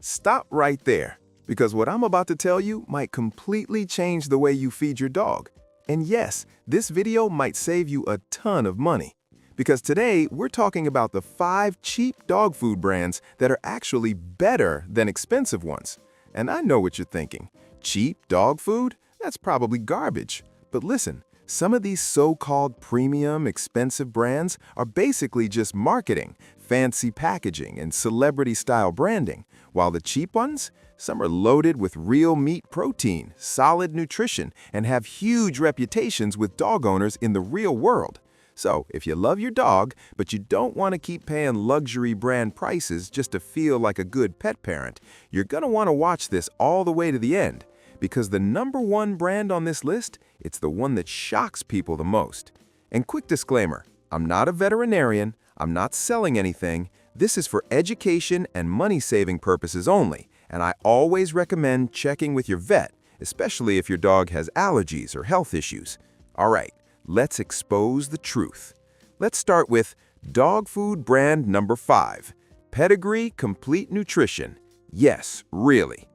Stop right there, because what I'm about to tell you might completely change the way you feed your dog. And yes, this video might save you a ton of money. Because today, we're talking about the 5 cheap dog food brands that are actually better than expensive ones. And I know what you're thinking. Cheap dog food? That's probably garbage. But listen, some of these so-called premium, expensive brands are basically just marketing, fancy packaging, and celebrity-style branding, while the cheap ones, some are loaded with real meat protein, solid nutrition, and have huge reputations with dog owners in the real world. So, if you love your dog, but you don't want to keep paying luxury brand prices just to feel like a good pet parent, you're going to want to watch this all the way to the end. Because the #1 brand on this list, it's the one that shocks people the most. And quick disclaimer, I'm not a veterinarian, I'm not selling anything, this is for education and money-saving purposes only, and I always recommend checking with your vet, especially if your dog has allergies or health issues. All right. Let's expose the truth. Let's start with dog food brand number 5, Pedigree Complete Nutrition. Yes, really.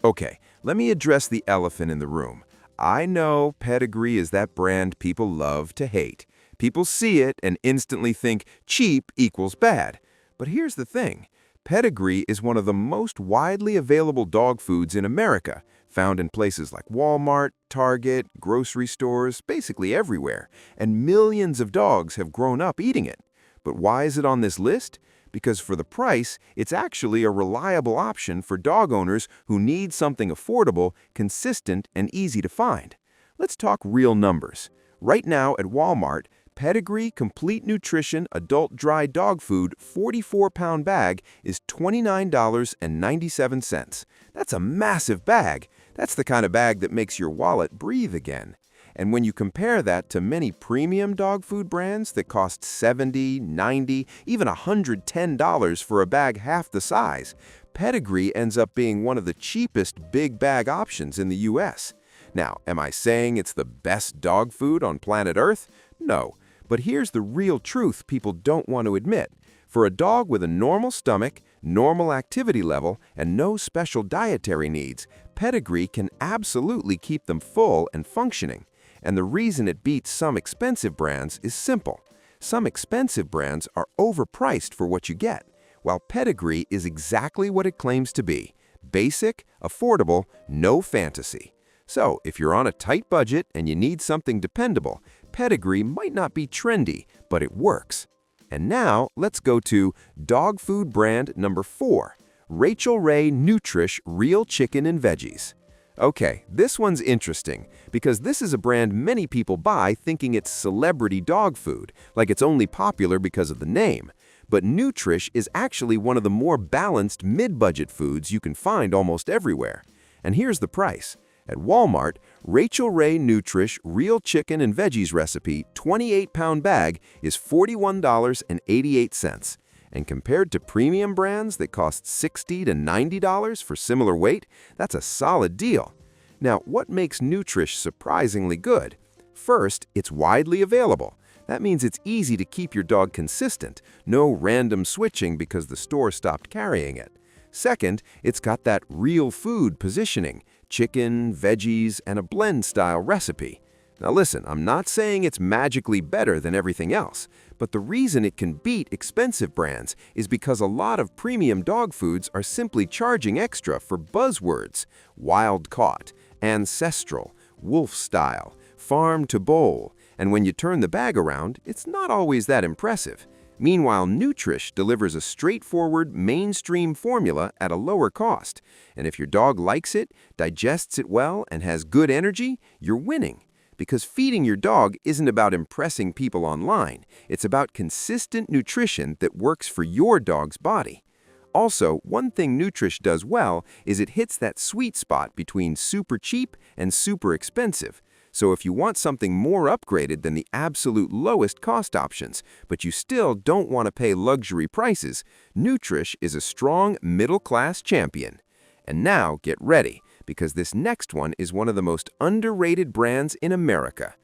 Okay, let me address the elephant in the room. I know Pedigree is that brand people love to hate. People see it and instantly think cheap equals bad. But here's the thing. Pedigree is one of the most widely available dog foods in America, found in places like Walmart, Target, grocery stores, basically everywhere, and millions of dogs have grown up eating it. But why is it on this list? Because for the price, it's actually a reliable option for dog owners who need something affordable, consistent, and easy to find. Let's talk real numbers. Right now at Walmart, Pedigree Complete Nutrition Adult Dry Dog Food 44-pound bag is $29.97. That's a massive bag. That's the kind of bag that makes your wallet breathe again. And when you compare that to many premium dog food brands that cost $70, $90, even $110 for a bag half the size, Pedigree ends up being one of the cheapest big bag options in the US. Now, am I saying it's the best dog food on planet Earth? No. But here's the real truth people don't want to admit. For a dog with a normal stomach, normal activity level, and no special dietary needs, Pedigree can absolutely keep them full and functioning. And the reason it beats some expensive brands is simple. Some expensive brands are overpriced for what you get, while Pedigree is exactly what it claims to be: basic, affordable, no fantasy. So, if you're on a tight budget and you need something dependable, Pedigree might not be trendy, but it works. And now, let's go to dog food brand number 4, Rachel Ray Nutrish Real Chicken and Veggies. Okay, this one's interesting, because this is a brand many people buy thinking it's celebrity dog food, like it's only popular because of the name. But Nutrish is actually one of the more balanced mid-budget foods you can find almost everywhere. And here's the price. At Walmart, Rachel Ray Nutrish Real Chicken and Veggies recipe 28-pound bag is $41.88. And compared to premium brands that cost $60 to $90 for similar weight, that's a solid deal. Now, what makes Nutrish surprisingly good? First, it's widely available. That means it's easy to keep your dog consistent, no random switching because the store stopped carrying it. Second, it's got that real food positioning: chicken, veggies, and a blend-style recipe. Now listen, I'm not saying it's magically better than everything else, but the reason it can beat expensive brands is because a lot of premium dog foods are simply charging extra for buzzwords: wild-caught, ancestral, wolf-style, farm-to-bowl, and when you turn the bag around, it's not always that impressive. Meanwhile, Nutrish delivers a straightforward, mainstream formula at a lower cost. And if your dog likes it, digests it well, and has good energy, you're winning. Because feeding your dog isn't about impressing people online. It's about consistent nutrition that works for your dog's body. Also, one thing Nutrish does well is it hits that sweet spot between super cheap and super expensive. So if you want something more upgraded than the absolute lowest cost options, but you still don't want to pay luxury prices, Nutrish is a strong middle-class champion. And now get ready, because this next one is one of the most underrated brands in America.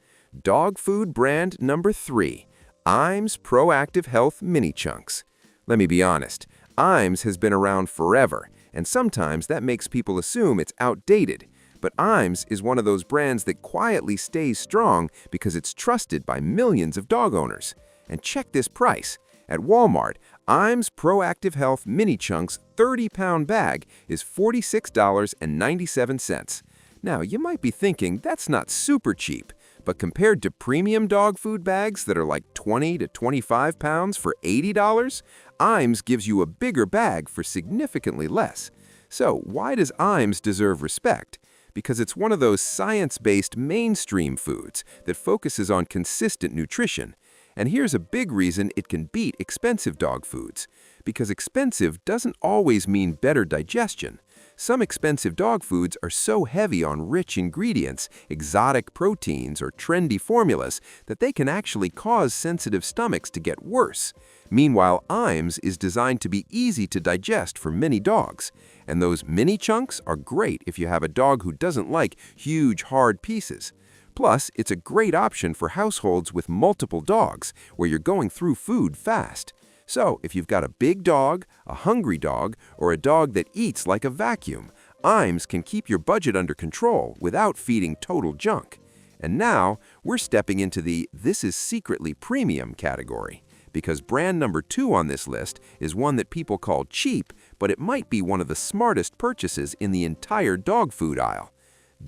Dog food brand number 3, Iams Proactive Health Mini Chunks. Let me be honest, Iams has been around forever, and sometimes that makes people assume it's outdated. But Iams is one of those brands that quietly stays strong because it's trusted by millions of dog owners. And check this price. At Walmart, Iams Proactive Health Mini Chunks 30-pound bag is $46.97. Now, you might be thinking that's not super cheap, but compared to premium dog food bags that are like 20 to 25 pounds for $80, Iams gives you a bigger bag for significantly less. So why does Iams deserve respect? Because it's one of those science-based mainstream foods that focuses on consistent nutrition. And here's a big reason it can beat expensive dog foods. Because expensive doesn't always mean better digestion. Some expensive dog foods are so heavy on rich ingredients, exotic proteins, or trendy formulas that they can actually cause sensitive stomachs to get worse. Meanwhile, Iams is designed to be easy to digest for many dogs. And those mini chunks are great if you have a dog who doesn't like huge, hard pieces. Plus, it's a great option for households with multiple dogs, where you're going through food fast. So, if you've got a big dog, a hungry dog, or a dog that eats like a vacuum, Iams can keep your budget under control without feeding total junk. And now, we're stepping into the "this is secretly premium" category. Because brand number 2 on this list is one that people call cheap, but it might be one of the smartest purchases in the entire dog food aisle.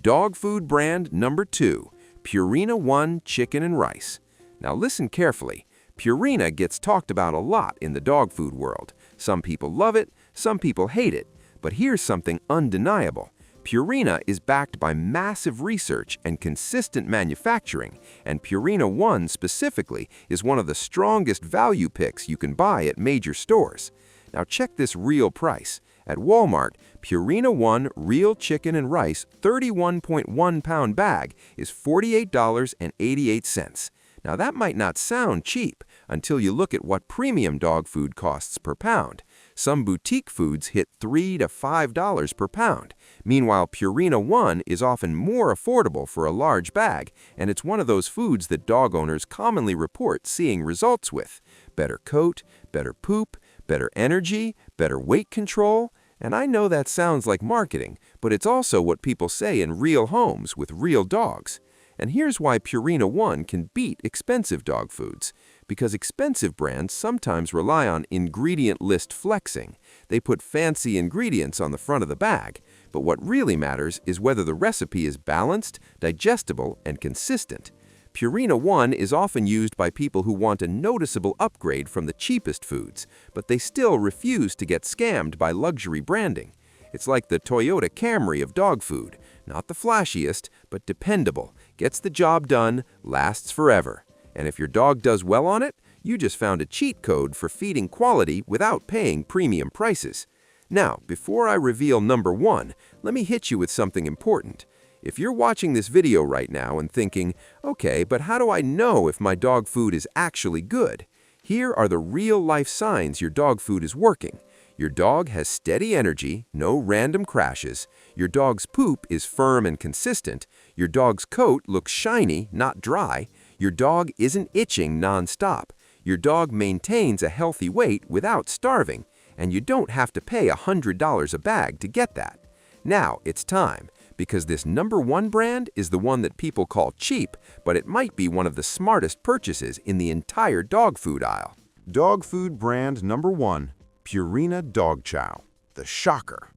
Dog food brand number 2, Purina ONE Chicken and Rice. Now listen carefully. Purina gets talked about a lot in the dog food world. Some people love it, some people hate it. But here's something undeniable. Purina is backed by massive research and consistent manufacturing, and Purina ONE specifically is one of the strongest value picks you can buy at major stores. Now check this real price. At Walmart, Purina ONE Real Chicken and Rice 31.1-pound bag is $48.88. Now that might not sound cheap until you look at what premium dog food costs per pound. Some boutique foods hit $3 to $5 per pound. Meanwhile, Purina ONE is often more affordable for a large bag, and it's one of those foods that dog owners commonly report seeing results with. Better coat, better poop, better energy, better weight control. And I know that sounds like marketing, but it's also what people say in real homes with real dogs. And here's why Purina ONE can beat expensive dog foods. Because expensive brands sometimes rely on ingredient list flexing. They put fancy ingredients on the front of the bag. But what really matters is whether the recipe is balanced, digestible, and consistent. Purina ONE is often used by people who want a noticeable upgrade from the cheapest foods, but they still refuse to get scammed by luxury branding. It's like the Toyota Camry of dog food. Not the flashiest, but dependable, gets the job done, lasts forever. And if your dog does well on it, you just found a cheat code for feeding quality without paying premium prices. Now, before I reveal number 1, let me hit you with something important. If you're watching this video right now and thinking, okay, but how do I know if my dog food is actually good? Here are the real-life signs your dog food is working. Your dog has steady energy, no random crashes. Your dog's poop is firm and consistent. Your dog's coat looks shiny, not dry. Your dog isn't itching non-stop. Your dog maintains a healthy weight without starving. And you don't have to pay $100 a bag to get that. Now it's time, because this number 1 brand is the one that people call cheap, but it might be one of the smartest purchases in the entire dog food aisle. Dog food brand number 1, Purina Dog Chow, the shocker.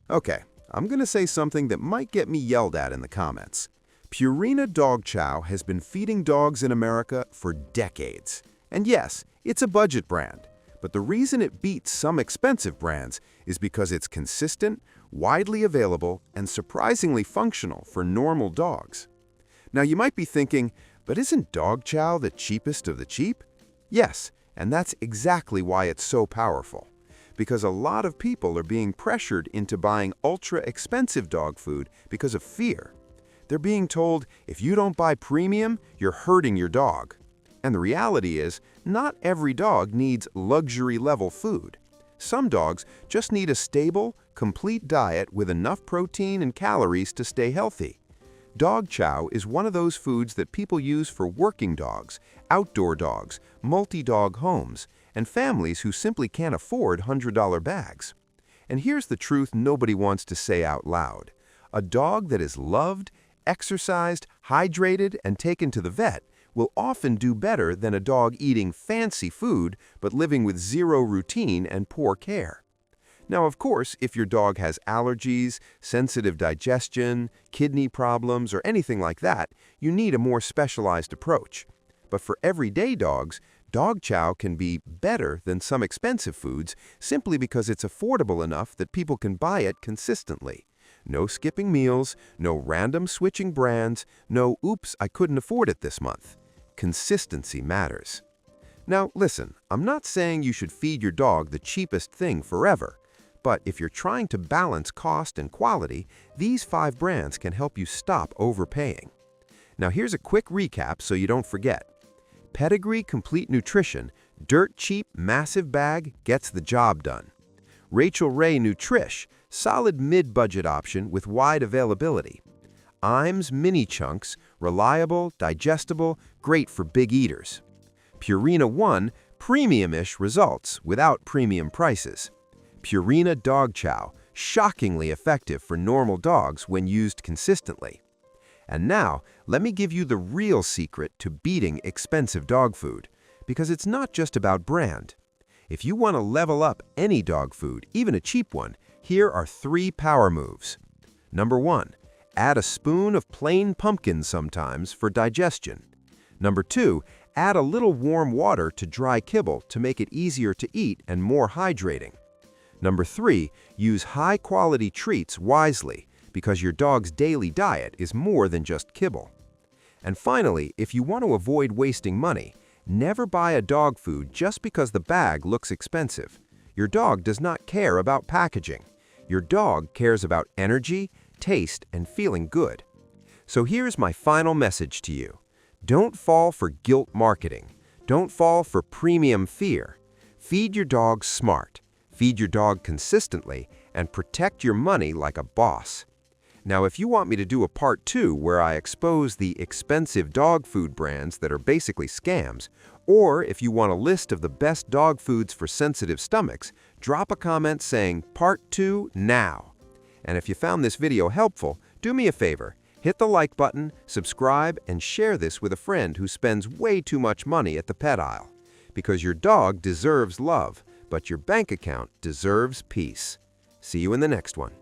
Okay, I'm gonna say something that might get me yelled at in the comments. Purina Dog Chow has been feeding dogs in America for decades. And yes, it's a budget brand. But the reason it beats some expensive brands is because it's consistent, widely available, and surprisingly functional for normal dogs. Now you might be thinking, but isn't dog chow the cheapest of the cheap? Yes, and that's exactly why it's so powerful. Because a lot of people are being pressured into buying ultra-expensive dog food because of fear. They're being told, if you don't buy premium, you're hurting your dog. And the reality is, not every dog needs luxury-level food. Some dogs just need a stable, complete diet with enough protein and calories to stay healthy. Dog chow is one of those foods that people use for working dogs, outdoor dogs, multi-dog homes, and families who simply can't afford $100 bags. And here's the truth nobody wants to say out loud. A dog that is loved, exercised, hydrated, and taken to the vet will often do better than a dog eating fancy food but living with zero routine and poor care. Now, of course, if your dog has allergies, sensitive digestion, kidney problems, or anything like that, you need a more specialized approach. But for everyday dogs, dog chow can be better than some expensive foods simply because it's affordable enough that people can buy it consistently. No skipping meals, no random switching brands, no oops, I couldn't afford it this month. Consistency matters. Now, listen, I'm not saying you should feed your dog the cheapest thing forever. But if you're trying to balance cost and quality, these 5 brands can help you stop overpaying. Now here's a quick recap so you don't forget. Pedigree Complete Nutrition, dirt cheap, massive bag, gets the job done. Rachel Ray Nutrish, solid mid-budget option with wide availability. Iams Mini Chunks, reliable, digestible, great for big eaters. Purina One, premium-ish results without premium prices. Purina Dog Chow, shockingly effective for normal dogs when used consistently. And now, let me give you the real secret to beating expensive dog food, because it's not just about brand. If you want to level up any dog food, even a cheap one, here are 3 power moves. Number 1, add a spoon of plain pumpkin sometimes for digestion. Number 2, add a little warm water to dry kibble to make it easier to eat and more hydrating. Number 3, use high-quality treats wisely because your dog's daily diet is more than just kibble. And finally, if you want to avoid wasting money, never buy a dog food just because the bag looks expensive. Your dog does not care about packaging. Your dog cares about energy, taste, and feeling good. So here's my final message to you. Don't fall for guilt marketing. Don't fall for premium fear. Feed your dog smart. Feed your dog consistently, and protect your money like a boss. Now, if you want me to do a part 2 where I expose the expensive dog food brands that are basically scams, or if you want a list of the best dog foods for sensitive stomachs, drop a comment saying part 2 now. And if you found this video helpful, do me a favor, hit the like button, subscribe, and share this with a friend who spends way too much money at the pet aisle. Because your dog deserves love, but your bank account deserves peace. See you in the next one.